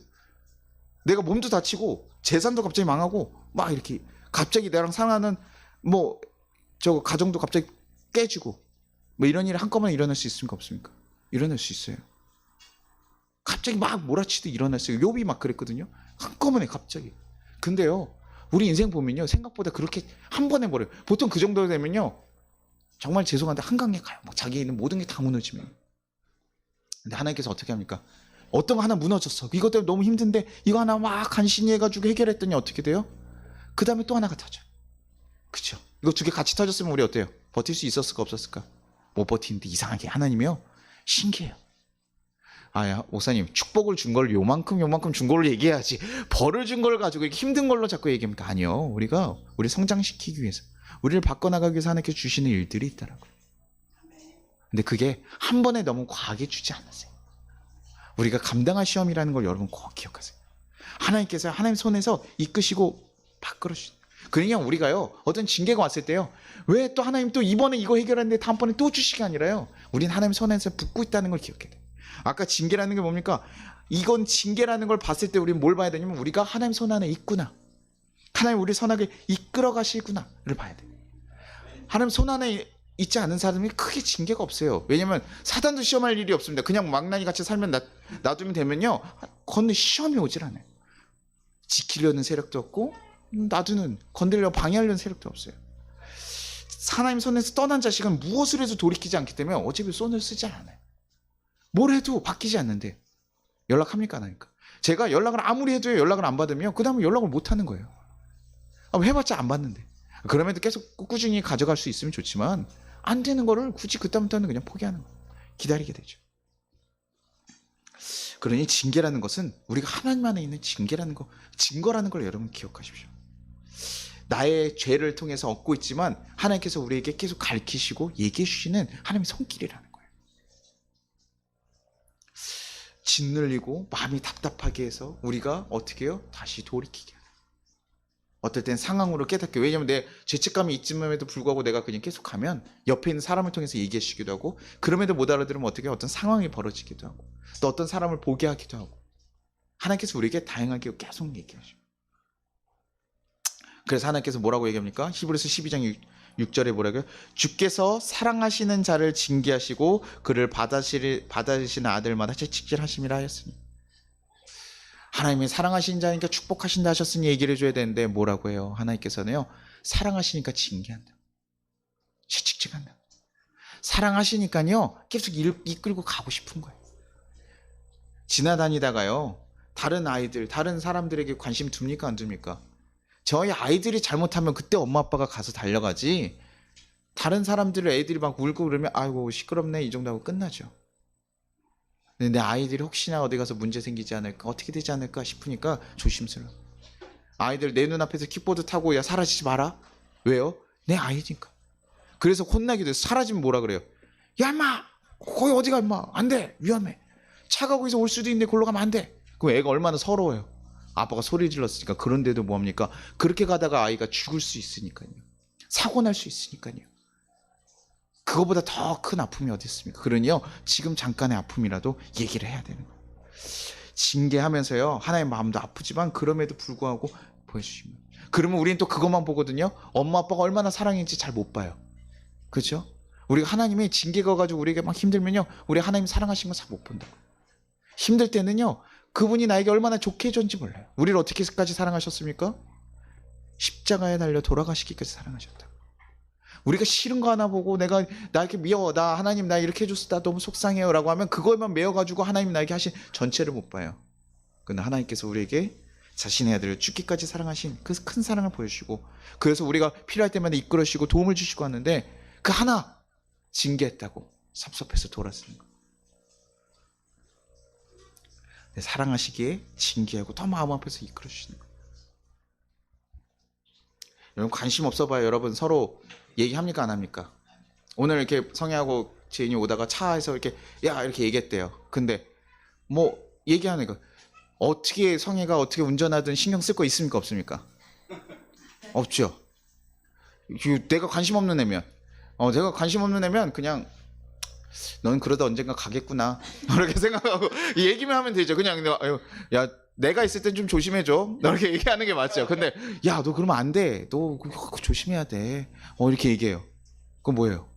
내가 몸도 다치고 재산도 갑자기 망하고 막 이렇게 갑자기 나랑 사랑하는 가정도 갑자기 깨지고 뭐 이런 일이 한꺼번에 일어날 수 있습니까, 없습니까? 일어날 수 있어요. 갑자기 막 몰아치듯 일어났어요. 욥이 막 그랬거든요. 한꺼번에 갑자기. 근데요, 우리 인생 보면요, 생각보다 그렇게 한 번에 버려요. 보통 그 정도 되면요, 정말 죄송한데 한강에 가요. 막 자기에 있는 모든 게 다 무너지면. 근데 하나님께서 어떻게 합니까? 어떤 거 하나 무너졌어. 이것 때문에 너무 힘든데 이거 하나 막 간신히 해가지고 해결했더니 어떻게 돼요? 그 다음에 또 하나가 터져. 그쵸? 이거 두 개 같이 터졌으면 우리 어때요? 버틸 수 있었을까, 없었을까? 못 버티는데 이상하게 하나님이요, 신기해요. 아야, 목사님, 축복을 준 걸 요만큼 준 걸로 얘기해야지 벌을 준 걸 가지고 이렇게 힘든 걸로 자꾸 얘기합니까? 아니요. 우리가 우리 성장시키기 위해서, 우리를 바꿔나가기 위해서 하나님께서 주시는 일들이 있더라고요. 근데 그게 한 번에 너무 과하게 주지 않으세요. 우리가 감당할 시험이라는 걸 여러분 꼭 기억하세요. 하나님께서 하나님 손에서 이끄시고 바꾸시는. 그러니까 우리가요, 어떤 징계가 왔을 때요, 왜 또 하나님 또 이번에 이거 해결했는데 다음번에 또 주시기 아니라요, 우린 하나님 손에서 붙고 있다는 걸 기억해야 돼요. 아까 징계라는 게 뭡니까? 이건 징계라는 걸 봤을 때 우리는 뭘 봐야 되냐면, 우리가 하나님 손 안에 있구나, 하나님 우리 선하게 이끌어 가시구나를 봐야 돼요. 하나님 손 안에 있지 않은 사람이 크게 징계가 없어요. 왜냐면 사단도 시험할 일이 없습니다. 그냥 망나니 같이 살면 놔두면 되면요, 건너 시험이 오질 않아요. 지키려는 세력도 없고 놔두는, 건드리려 방해하려는 세력도 없어요. 하나님 손에서 떠난 자식은 무엇을 해도 돌이키지 않기 때문에 어차피 손을 쓰지 않아요. 뭘 해도 바뀌지 않는데 연락합니까, 안 합니까? 제가 연락을 아무리 해도 연락을 안 받으면 그 다음에 연락을 못 하는 거예요. 해봤자 안 받는데. 그럼에도 계속 꾸준히 가져갈 수 있으면 좋지만 안 되는 거를 굳이 그다음부터는 그냥 포기하는 거예요. 기다리게 되죠. 그러니 징계라는 것은 우리가 하나님 안에 있는 증거라는 걸 여러분 기억하십시오. 나의 죄를 통해서 얻고 있지만 하나님께서 우리에게 계속 가르치시고 얘기해 주시는 하나님의 손길이라는 거예요. 짓눌리고 마음이 답답하게 해서 우리가 어떻게 해요? 다시 돌이키게 해요. 어떨 땐 상황으로 깨닫게. 왜냐면 내 죄책감이 있음에도 불구하고 내가 그냥 계속 가면 옆에 있는 사람을 통해서 얘기해 주시기도 하고, 그럼에도 못 알아들으면 어떻게 어떤 상황이 벌어지기도 하고, 또 어떤 사람을 보게 하기도 하고, 하나님께서 우리에게 다양하게 계속 얘기해 주셔요. 그래서 하나님께서 뭐라고 얘기합니까? 히브리서 12장 6절에 뭐라고요? 주께서 사랑하시는 자를 징계하시고 그를 받아시는 아들마다 채찍질하심이라 하였으니. 하나님이 사랑하시는 자니까 축복하신다 하셨으니 얘기를 해줘야 되는데 뭐라고 해요? 하나님께서는요, 사랑하시니까 징계한다, 채찍질한다. 사랑하시니까요 계속 이끌고 가고 싶은 거예요. 지나다니다가요, 다른 아이들, 다른 사람들에게 관심 둡니까, 안 둡니까? 저희 아이들이 잘못하면 그때 엄마 아빠가 가서 달려가지, 다른 사람들 애들이 막 울고 그러면 아이고 시끄럽네 이 정도 하고 끝나죠. 근데 내 아이들이 혹시나 어디 가서 문제 생기지 않을까, 어떻게 되지 않을까 싶으니까 조심스러워. 아이들 내 눈앞에서 킥보드 타고 야 사라지지 마라. 왜요? 내 아이니까. 그래서 혼나기도 해서 사라지면 뭐라 그래요? 야 임마 거기 어디 가 임마, 안 돼, 위험해, 차가 거기서 올 수도 있는데 골로 가면 안 돼. 그럼 애가 얼마나 서러워요. 아빠가 소리 질렀으니까. 그런데도 뭐합니까? 그렇게 가다가 아이가 죽을 수 있으니까요. 사고 날 수 있으니까요. 그거보다 더 큰 아픔이 어디 있습니까? 그러니요, 지금 잠깐의 아픔이라도 얘기를 해야 되는 거예요. 징계하면서요, 하나의 마음도 아프지만 그럼에도 불구하고 보여주시면 그러면 우리는 또 그것만 보거든요. 엄마 아빠가 얼마나 사랑했는지 잘 못 봐요. 그렇죠? 우리가 하나님이 징계가 가지고 우리에게 막 힘들면요, 우리 하나님 사랑하신 거 잘 못 본다고. 힘들 때는요, 그분이 나에게 얼마나 좋게 해줬는지 몰라요. 우리를 어떻게까지 사랑하셨습니까? 십자가에 달려 돌아가시기까지 사랑하셨다. 우리가 싫은 거 하나 보고 나 이렇게 미워, 나 하나님 나 이렇게 해줬어, 나 너무 속상해요 라고 하면 그거에만 매여가지고 하나님 나에게 하신 전체를 못 봐요. 그러나 하나님께서 우리에게 자신의 아들을 죽기까지 사랑하신 그 큰 사랑을 보여주시고, 그래서 우리가 필요할 때마다 이끌어주시고 도움을 주시고 하는데, 그 하나 징계했다고 섭섭해서 돌아서는 거예요. 사랑하시기에 징계하고 더 마음 앞에서 이끌어주시는 거예요. 여러분 관심 없어 봐요. 여러분 서로 얘기합니까 안 합니까? 오늘 이렇게 성혜하고 지인이 오다가 차에서 이렇게 이렇게 얘기했대요. 근데 뭐 얘기하는 거, 어떻게 성혜가 어떻게 운전하든 신경 쓸 거 있습니까 없습니까? 없죠. 내가 관심 없는 애면 내가 관심 없는 애면 그냥 넌 그러다 언젠가 가겠구나 이렇게 생각하고 얘기만 하면 되죠. 그냥 야 내가 있을 땐 좀 조심해줘 이렇게 얘기하는 게 맞죠. 근데 야 너 그러면 안 돼, 너 그거 조심해야 돼 이렇게 얘기해요. 그건 뭐예요?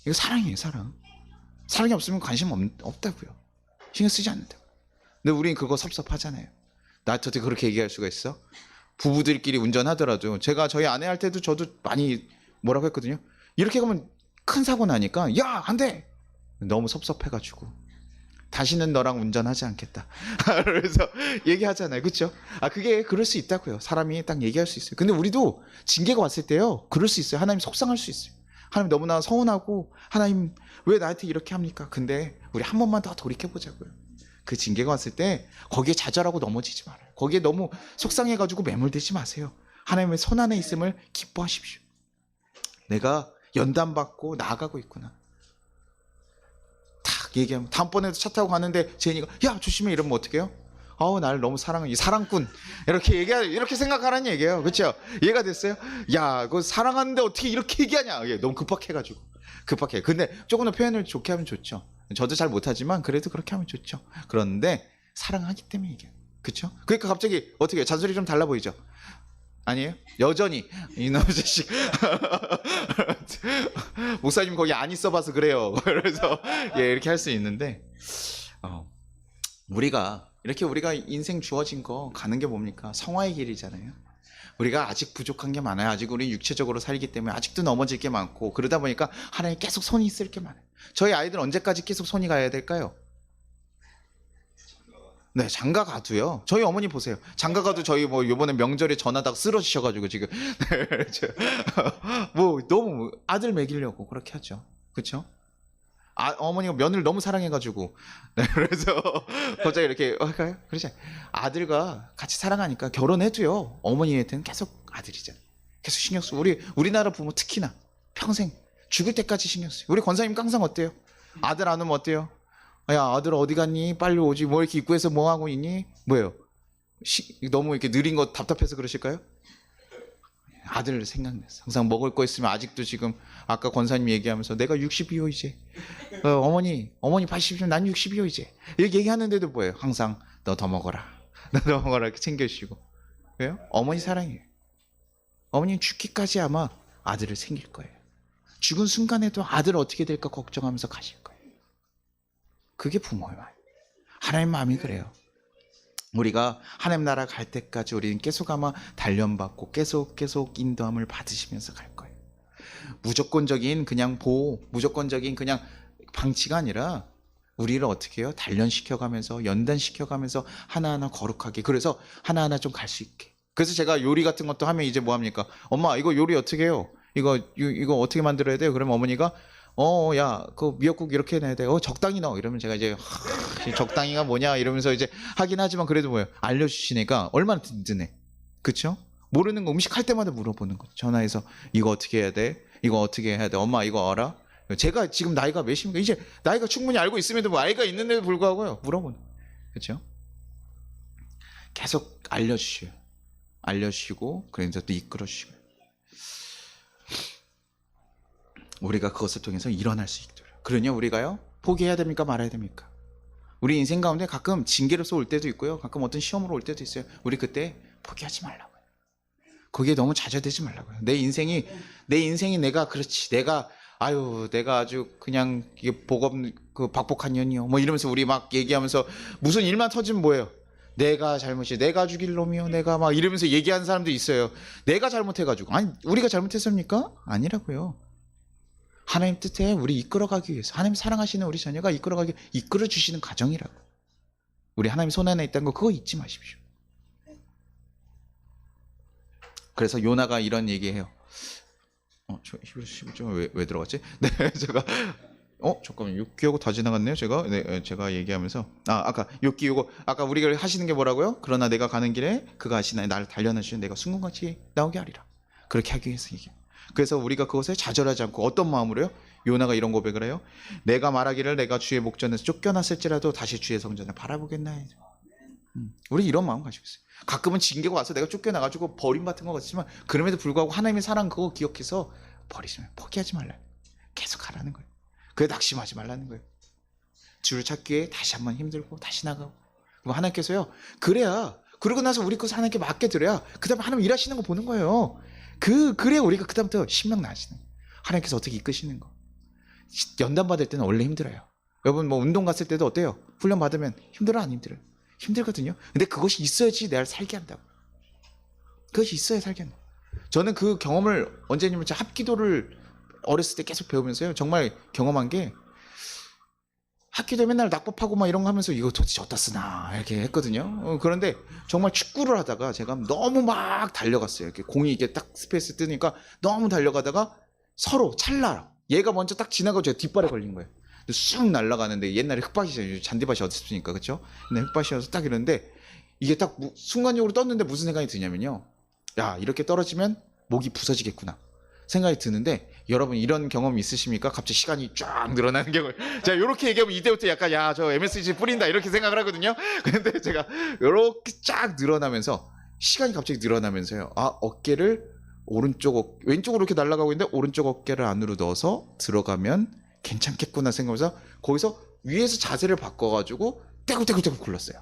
이거 사랑이에요. 사랑이 없으면 관심 없다고요. 신경 쓰지 않는다고. 근데 우린 그거 섭섭하잖아요. 나한테 어떻게 그렇게 얘기할 수가 있어? 부부들끼리 운전하더라도 제가 저희 아내 할 때도 저도 많이 뭐라고 했거든요. 이렇게 가면 큰 사고 나니까 야 안 돼, 너무 섭섭해가지고 다시는 너랑 운전하지 않겠다 그래서 얘기하잖아요. 그렇죠? 그게 그럴 수 있다고요. 사람이 딱 얘기할 수 있어요. 근데 우리도 징계가 왔을 때요, 그럴 수 있어요. 하나님 속상할 수 있어요. 하나님 너무나 서운하고, 하나님 왜 나한테 이렇게 합니까? 근데 우리 한 번만 더 돌이켜보자고요. 그 징계가 왔을 때 거기에 좌절하고 넘어지지 말아요. 거기에 너무 속상해가지고 매몰되지 마세요. 하나님의 손 안에 있음을 기뻐하십시오. 내가 연단받고 나아가고 있구나. 탁 얘기하면, 다음번에도 차 타고 가는데 제인이가 야 조심해 이러면 어떻게 해요? 나를 너무 사랑해, 이 사랑꾼 이렇게 생각하라는 얘기예요. 그렇죠? 이해가 됐어요? 야 그거 사랑하는데 어떻게 이렇게 얘기하냐. 너무 급하게. 근데 조금 더 표현을 좋게 하면 좋죠. 저도 잘 못하지만 그래도 그렇게 하면 좋죠. 그런데 사랑하기 때문에 얘기해요. 그렇죠? 그러니까 갑자기 어떻게 잔소리 좀 달라 보이죠? 아니에요? 여전히 이놈 자식 목사님 거기 안 있어봐서 그래요. 그래서 이렇게 할 수 있는데, 우리가 인생 주어진 거 가는 게 뭡니까? 성화의 길이잖아요. 우리가 아직 부족한 게 많아요. 아직 우리 육체적으로 살기 때문에 아직도 넘어질 게 많고, 그러다 보니까 하나님 계속 손이 있을 게 많아요. 저희 아이들 언제까지 계속 손이 가야 될까요? 네, 장가 가도요. 저희 어머니 보세요. 장가 가도 저희 뭐 이번에 명절에 전화다가 쓰러지셔가지고 지금 뭐 너무 아들 먹이려고 그렇게 하죠. 그렇죠? 어머니가 며느리를 너무 사랑해가지고 그래서 갑자기 이렇게 할까요? 그렇지. 아들과 같이 사랑하니까 결혼해도요, 어머니한테는 계속 아들이잖아요. 계속 신경 쓰고, 우리나라 부모 특히나 평생 죽을 때까지 신경 써요. 우리 권사님 항상 어때요? 아들 안 오면 어때요? 야 아들 어디 갔니? 빨리 오지. 뭐 이렇게 입구에서 뭐 하고 있니? 뭐예요? 너무 이렇게 느린 거 답답해서 그러실까요? 아들 생각났어. 항상 먹을 거 있으면, 아직도 지금 아까 권사님 얘기하면서 내가 62호 이제 어머니 80이면 난 62호 이제 이렇게 얘기하는데도 뭐예요? 항상 너 더 먹어라 이렇게 챙겨주시고. 왜요? 어머니 사랑이에요. 어머니는 죽기까지 아마 아들을 생길 거예요. 죽은 순간에도 아들 어떻게 될까 걱정하면서 가실 거예요. 그게 부모의 마음. 하나님 마음이 그래요. 우리가 하나님 나라 갈 때까지 우리는 계속 아마 단련받고 계속 인도함을 받으시면서 갈 거예요. 무조건적인 그냥 보호, 무조건적인 그냥 방치가 아니라 우리를 어떻게 해요? 단련시켜가면서, 연단시켜가면서 하나하나 거룩하게, 그래서 하나하나 좀 갈 수 있게. 그래서 제가 요리 같은 것도 하면 이제 뭐 합니까? 엄마 이거 요리 어떻게 해요? 이거 어떻게 만들어야 돼요? 그러면 어머니가 야, 그 미역국 이렇게 해놔야 돼. 적당히 넣어. 이러면 제가 이제 적당히가 뭐냐 이러면서 이제 하긴 하지만 그래도 뭐예요? 알려주시니까 얼마나 든든해. 그쵸? 모르는 거 음식 할 때마다 물어보는 거죠. 전화해서 이거 어떻게 해야 돼? 이거 어떻게 해야 돼? 엄마 이거 알아? 제가 지금 나이가 몇입니까? 이제 나이가 충분히 알고 있음에도 뭐 아이가 있는데도 불구하고요, 물어보는. 그쵸? 계속 알려주시고 그래서 또 이끌어주시고, 우리가 그것을 통해서 일어날 수 있도록. 그러냐 우리가요, 포기해야 됩니까 말아야 됩니까? 우리 인생 가운데 가끔 징계로서 올 때도 있고요, 가끔 어떤 시험으로 올 때도 있어요. 우리 그때 포기하지 말라고요. 거기에 너무 좌절되지 말라고요. 내 인생이 내가 그렇지. 내가 아주 그냥 이게 그 박복한 년이요. 뭐 이러면서 우리 막 얘기하면서 무슨 일만 터지면 뭐예요? 내가 잘못이, 내가 죽일 놈이요. 내가 막 이러면서 얘기하는 사람도 있어요. 내가 잘못해가지고. 아니, 우리가 잘못했습니까? 아니라고요. 하나님 뜻에 우리 이끌어가기 위해서, 하나님 사랑하시는 우리 자녀가 이끌어주시는 가정이라고. 우리 하나님 손 안에 있다는 거 그거 잊지 마십시오. 그래서 요나가 이런 얘기해요. 히브리 11장 왜 들어갔지? 네, 제가 잠깐만, 욥기하고 다 지나갔네요. 제가 얘기하면서 아까 욥기 요거 아까 우리가 하시는 게 뭐라고요? 그러나 내가 가는 길에 그가 하시나니 나를 단련하시는 내가 순금같이 나오게 하리라. 그렇게 하기 위해서 얘기해요. 그래서 우리가 그것에 좌절하지 않고 어떤 마음으로요? 요나가 이런 고백을 해요. 내가 말하기를 내가 주의 목전에서 쫓겨났을지라도 다시 주의 성전을 바라보겠나이다. 우리 이런 마음 가지고 있어요. 가끔은 징계가 와서 내가 쫓겨나가지고 버림받은 것 같지만 그럼에도 불구하고 하나님의 사랑 그거 기억해서 버리시면 포기하지 말라. 계속 하라는 거예요. 그래 낙심하지 말라는 거예요. 주를 찾기에 다시 한번 힘들고 다시 나가고. 그럼 하나님께서요. 그래야 그러고 나서 우리 것을 하나님께 맡겨드려야 그 다음에 하나님 일하시는 거 보는 거예요. 그래야 우리가 그 다음부터 신명 나시는 거예요. 하나님께서 어떻게 이끄시는 거. 연단 받을 때는 원래 힘들어요. 여러분 뭐 운동 갔을 때도 어때요? 훈련 받으면 힘들어 안 힘들어요? 힘들거든요. 근데 그것이 있어야지 내가 살게 한다고. 그것이 있어야 살게 한다고. 저는 그 경험을 언제냐면 제가 합기도를 어렸을 때 계속 배우면서요. 정말 경험한 게 학기도에 맨날 낙법하고 막 이런 거 하면서 이거 도대체 어디다 쓰나 이렇게 했거든요. 그런데 정말 축구를 하다가 제가 너무 막 달려갔어요. 이렇게 공이 이게 딱 스페이스 뜨니까 너무 달려가다가 서로 찰나 얘가 먼저 딱 지나가고 제가 뒷발에 걸린 거예요. 쑥 날아가는데 옛날에 흙밭이잖아요. 잔디밭이 어딨습니까? 그렇죠? 근데 흙밭이어서 딱 이러는데 이게 딱 순간적으로 떴는데 무슨 생각이 드냐면요. 야, 이렇게 떨어지면 목이 부서지겠구나 생각이 드는데 여러분 이런 경험 있으십니까? 갑자기 시간이 쫙 늘어나는 경우. 제가 이렇게 얘기하면 이때부터 약간 야, 저 MSG 뿌린다 이렇게 생각을 하거든요. 근데 제가 이렇게 쫙 늘어나면서 시간이 갑자기 늘어나면서요. 어깨를 왼쪽으로 이렇게 날아가고 있는데 오른쪽 어깨를 안으로 넣어서 들어가면 괜찮겠구나 생각하면서 거기서 위에서 자세를 바꿔가지고 떼굴떼굴 굴렀어요.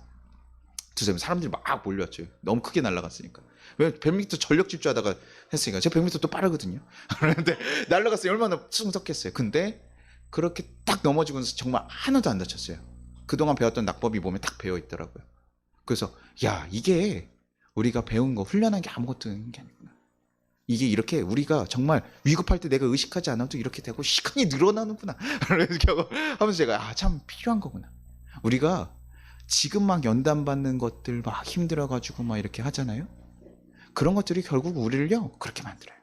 두세 사람들이 막 몰려왔죠. 너무 크게 날아갔으니까. 왜 100m 전력 질주하다가 했으니까. 제가 100m 또 빠르거든요. 그런데 날아갔어요. 얼마나 충석했어요. 근데 그렇게 딱 넘어지고 나서 정말 하나도 안 다쳤어요. 그동안 배웠던 낙법이 몸에 딱 배어 있더라고요. 그래서 야, 이게 우리가 배운 거 훈련한 게 아무것도 없는 게 아니구나. 이게 이렇게 우리가 정말 위급할 때 내가 의식하지 않아도 이렇게 되고 시간이 늘어나는구나. 하면서 제가 참 필요한 거구나. 우리가 지금 막 연단받는 것들 막 힘들어가지고 막 이렇게 하잖아요. 그런 것들이 결국 우리를요 그렇게 만들어요.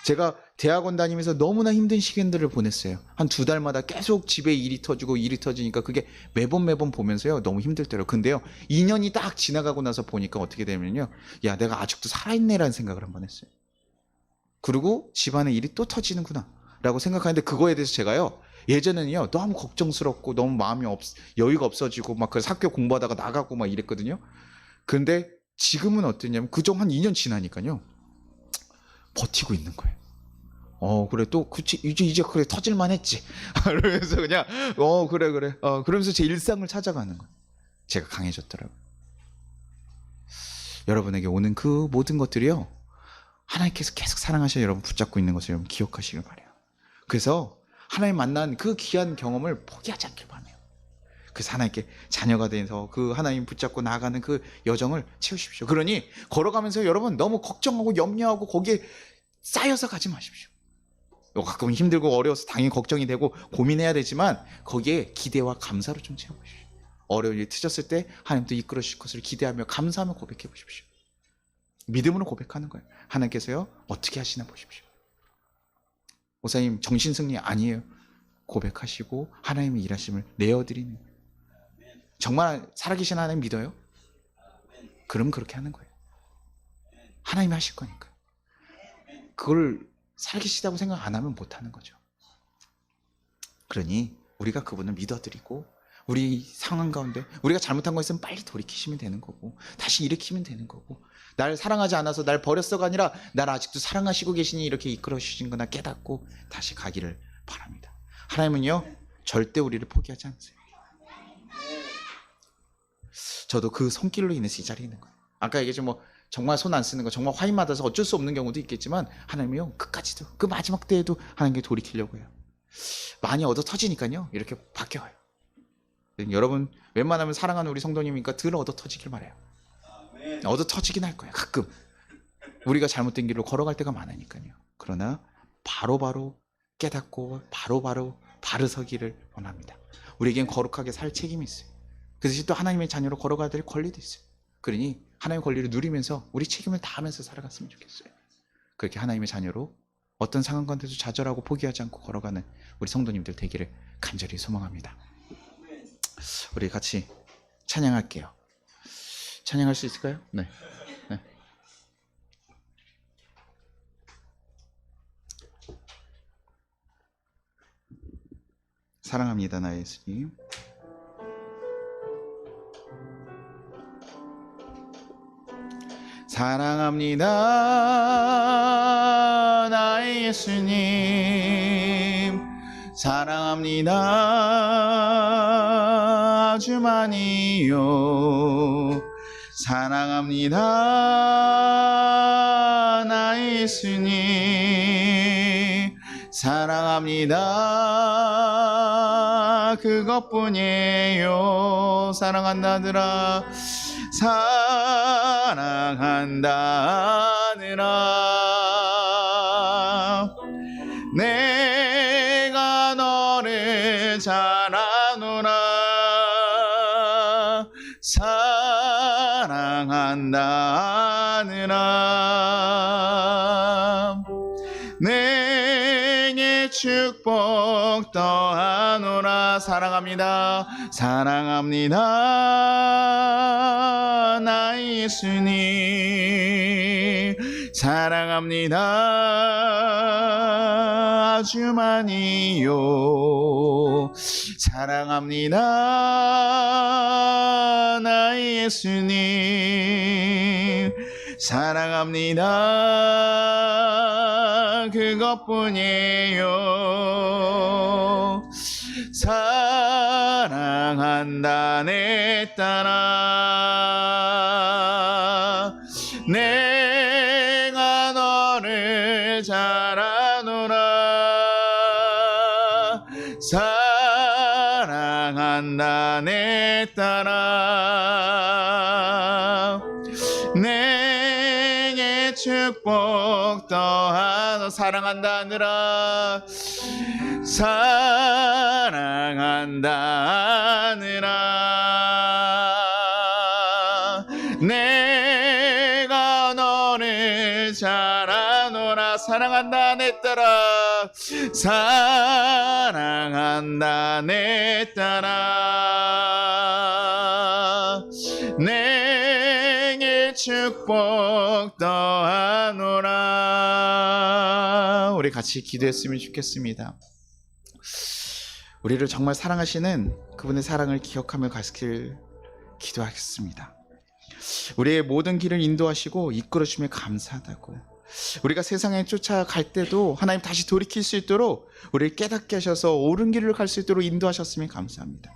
제가 대학원 다니면서 너무나 힘든 시간들을 보냈어요. 한 2달마다 계속 집에 일이 터지니까 그게 매번 보면서요 너무 힘들더라고요. 근데요 2년이 딱 지나가고 나서 보니까 어떻게 되면요, 야, 내가 아직도 살아있네라는 생각을 한번 했어요. 그리고 집안에 일이 또 터지는구나 라고 생각하는데 그거에 대해서 제가요 예전에는요 너무 걱정스럽고 너무 여유가 없어지고 막 그래서 학교 공부하다가 나가고 막 이랬거든요. 근데 지금은 어떠냐면 그정 한 2년 지나니까요 버티고 있는 거예요. 그래 또 그치 이제 그래 터질만 했지. 그러면서 그냥 그래 그러면서 제 일상을 찾아가는 거예요. 제가 강해졌더라고요. 여러분에게 오는 그 모든 것들이요 하나님께서 계속 사랑하셔 여러분 붙잡고 있는 것을 여러분 기억하시길 바래요. 그래서 하나님 만난 그 귀한 경험을 포기하지 않길 바라요. 그래서 하나님께 자녀가 돼서 그 하나님 붙잡고 나아가는 그 여정을 채우십시오. 그러니 걸어가면서 여러분 너무 걱정하고 염려하고 거기에 쌓여서 가지 마십시오. 가끔은 힘들고 어려워서 당연히 걱정이 되고 고민해야 되지만 거기에 기대와 감사로 좀 채워보십시오. 어려운 일이 트셨을 때 하나님도 이끌어 주실 것을 기대하며 감사하며 고백해 보십시오. 믿음으로 고백하는 거예요. 하나님께서요 어떻게 하시나 보십시오. 목사님 정신승리 아니에요. 고백하시고 하나님의 일하심을 내어드리는 거예요. 정말 살아계신 하나님 믿어요? 그럼 그렇게 하는 거예요. 하나님이 하실 거니까. 그걸 살아계시다고 생각 안 하면 못하는 거죠. 그러니 우리가 그분을 믿어드리고 우리 상황 가운데 우리가 잘못한 거 있으면 빨리 돌이키시면 되는 거고 다시 일으키면 되는 거고 날 사랑하지 않아서 날 버렸어가 아니라 날 아직도 사랑하시고 계시니 이렇게 이끌어 주신 거나 깨닫고 다시 가기를 바랍니다. 하나님은요 절대 우리를 포기하지 않으세요. 저도 그 손길로 인해서 이 자리에 있는 거예요. 아까 얘기했죠. 정말 손 안 쓰는 거, 정말 화인받아서 어쩔 수 없는 경우도 있겠지만 하나님이요 끝까지도 그 마지막 때에도 하나님께 돌이키려고 해요. 많이 얻어 터지니까요 이렇게 바뀌어요. 여러분 웬만하면 사랑하는 우리 성도님이니까 덜 얻어 터지길 바라요. 얻어 터지긴 할 거예요. 가끔 우리가 잘못된 길로 걸어갈 때가 많으니까요. 그러나 바로바로 깨닫고 바로바로 바로 서기를 원합니다. 우리에겐 거룩하게 살 책임이 있어요. 그 대신 또 하나님의 자녀로 걸어가야 될 권리도 있어요. 그러니 하나님의 권리를 누리면서 우리 책임을 다하면서 살아갔으면 좋겠어요. 그렇게 하나님의 자녀로 어떤 상황 가운데도 좌절하고 포기하지 않고 걸어가는 우리 성도님들 되기를 간절히 소망합니다. 우리 같이 찬양할게요. 찬양할 수 있을까요? 네. 네. 사랑합니다 나의 예수님. 사랑합니다 나의 예수님. 사랑합니다 아주 많이요. 사랑합니다 나의 예수님. 사랑합니다 그것뿐이에요. 사랑한다느라 사랑한다느라 내가 너를 잘 아노라. 사랑한다느라 내게 축복 더하노라. 사랑합니다. 사랑합니다 나의 예수님. 사랑합니다 아주 많이요. 사랑합니다 나의 예수님. 사랑합니다 그것뿐이에요. 사랑한다 내 딸아 내가 너를 잘 아노라. 사랑한다 내 딸아 내게 축복 더하노. 사랑한다느라 사랑한다느라 내가 너를 잘 아노라. 사랑한다 내 딸아 사랑한다 내 딸아 내게 축복 더하노라. 우리 같이 기도했으면 좋겠습니다. 우리를 정말 사랑하시는 그분의 사랑을 기억하며 가시길 기도하겠습니다. 우리의 모든 길을 인도하시고 이끌어주며 감사하다고. 우리가 세상에 쫓아갈 때도 하나님 다시 돌이킬 수 있도록 우리를 깨닫게 하셔서 옳은 길을 갈 수 있도록 인도하셨으면 감사합니다.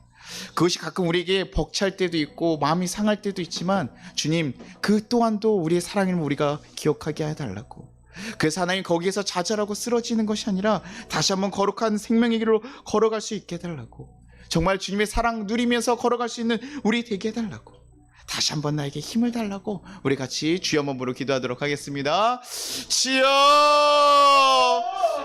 그것이 가끔 우리에게 벅찰 때도 있고 마음이 상할 때도 있지만 주님 그 또한도 우리의 사랑임을 우리가 기억하게 해달라고. 그래서 하나님 거기에서 좌절하고 쓰러지는 것이 아니라 다시 한번 거룩한 생명의 길로 걸어갈 수 있게 해달라고. 정말 주님의 사랑 누리면서 걸어갈 수 있는 우리 되게 해달라고. 다시 한번 나에게 힘을 달라고 우리 같이 주여 몸으로 기도하도록 하겠습니다. 주여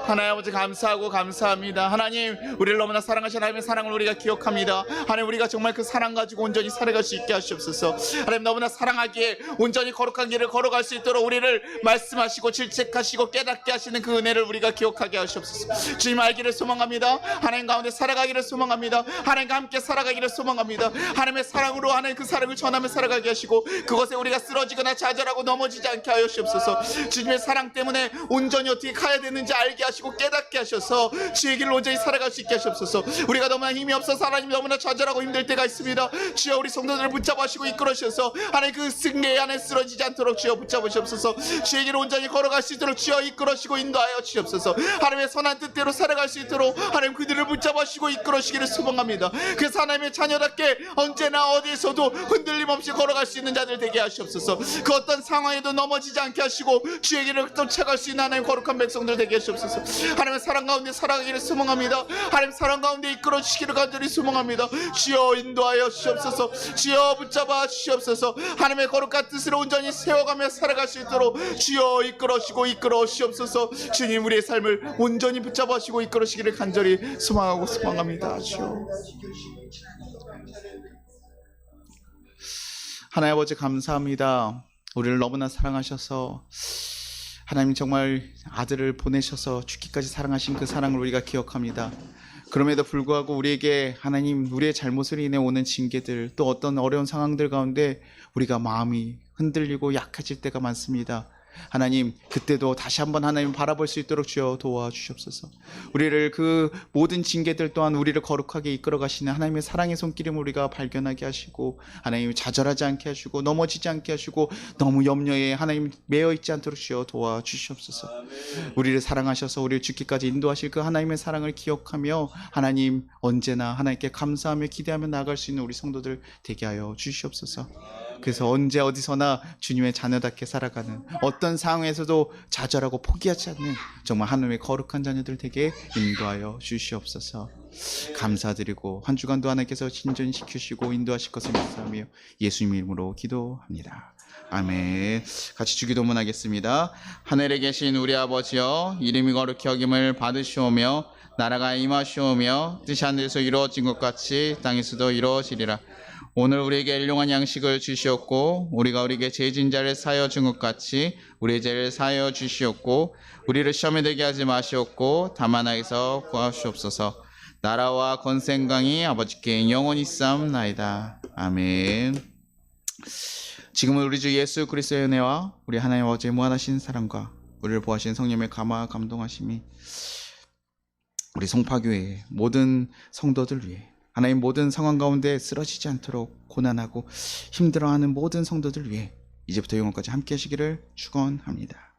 하나님 아버지 감사하고 감사합니다. 하나님 우리를 너무나 사랑하신 하나님의 사랑을 우리가 기억합니다. 하나님 우리가 정말 그 사랑 가지고 온전히 살아갈 수 있게 하시옵소서. 하나님 너무나 사랑하기에 온전히 거룩한 길을 걸어갈 수 있도록 우리를 말씀하시고 질책하시고 깨닫게 하시는 그 은혜를 우리가 기억하게 하시옵소서. 주님 알기를 소망합니다. 하나님 가운데 살아가기를 소망합니다. 하나님과 함께 살아가기를 소망합니다. 하나님의 사랑으로 하나님 그 사랑을 전하며 살아가게 하시고 그것에 우리가 쓰러지거나 좌절하고 넘어지지 않게 하시옵소서. 주님의 사랑 때문에 온전히 어떻게 가야 되는지 알게 하시고 깨닫게 하셔서 주의 길을 온전히 살아갈 수 있게 하시옵소서. 우리가 너무나 힘이 없어서 하나님 너무나 좌절하고 힘들 때가 있습니다. 주여 우리 성도들을 붙잡아 주시고 이끌어 주셔서 하나님 그 승계 안에 쓰러지지 않도록 주여 붙잡아 주옵소서. 주의 길을 온전히 걸어갈 수 있도록 주여 이끌어 주시고 인도하여 주옵소서. 하나님의 선한 뜻대로 살아갈 수 있도록 하나님 그들을 붙잡아 주시고 이끌어 주시기를 소망합니다. 그래서 하나님의 자녀답게 언제나 어디에서도 흔들림 없이 걸어갈 수 있는 자들 되게 하시옵소서. 그 어떤 상황에도 넘어지지 않게 하시고 주의 길을 쫓아갈 수 있는 하나님 거룩한 백성들 되게 하시옵소서. 하나님의 사랑 가운데 살아가기를 소망합니다. 하나님 사랑 가운데 이끌어 주시기를 간절히 소망합니다. 주여 인도하여 주시옵소서. 주여 붙잡아 주시옵소서. 하나님의 거룩한 뜻을 온전히 세워가며 살아갈 수 있도록 주여 이끌어주시고 이끌어 주시옵소서. 주님 우리의 삶을 온전히 붙잡아 주시고 이끌어 주시기를 간절히 소망하고 소망합니다. 주여 하나님 아버지 감사합니다. 우리를 너무나 사랑하셔서 하나님 정말 아들을 보내셔서 죽기까지 사랑하신 그 사랑을 우리가 기억합니다. 그럼에도 불구하고 우리에게 하나님 우리의 잘못을 인해 오는 징계들 또 어떤 어려운 상황들 가운데 우리가 마음이 흔들리고 약해질 때가 많습니다. 하나님 그때도 다시 한번 하나님 바라볼 수 있도록 주여 도와주시옵소서. 우리를 그 모든 징계들 또한 우리를 거룩하게 이끌어 가시는 하나님의 사랑의 손길임을 우리가 발견하게 하시고 하나님 좌절하지 않게 하시고 넘어지지 않게 하시고 너무 염려에 하나님 매여 있지 않도록 주여 도와주시옵소서. 우리를 사랑하셔서 우리를 죽기까지 인도하실 그 하나님의 사랑을 기억하며 하나님 언제나 하나님께 감사하며 기대하며 나아갈 수 있는 우리 성도들 되게 하여 주시옵소서. 그래서 언제 어디서나 주님의 자녀답게 살아가는 어떤 상황에서도 좌절하고 포기하지 않는 정말 하나님의 거룩한 자녀들 되게 인도하여 주시옵소서. 감사드리고 한 주간도 하나님께서 신전시키시고 인도하실 것을 믿사오며 예수님 이름으로 기도합니다. 아멘. 같이 주기도문 하겠습니다. 하늘에 계신 우리 아버지여 이름이 거룩히 여김을 받으시오며 나라가 임하시오며 뜻이 하늘에서 이루어진 것 같이 땅에서도 이루어지리라. 오늘 우리에게 일용할 양식을 주시옵고 우리가 우리에게 죄진 자를 사하여 준 것 같이 우리의 죄를 사하여 주시옵고 우리를 시험에 들게 하지 마시옵고 다만 악에서 구하시옵소서. 나라와 권세 영광이 아버지께 영원히 있사옵나이다. 아멘. 지금은 우리 주 예수 그리스도의 은혜와 우리 하나님 아버지의 무한하신 사랑과 우리를 보호하신 성령의 감화 감동하심이 우리 송파교회의 모든 성도들 위해 하나님 모든 상황 가운데 쓰러지지 않도록 고난하고 힘들어하는 모든 성도들 위해 이제부터 영원까지 함께 하시기를 축원합니다.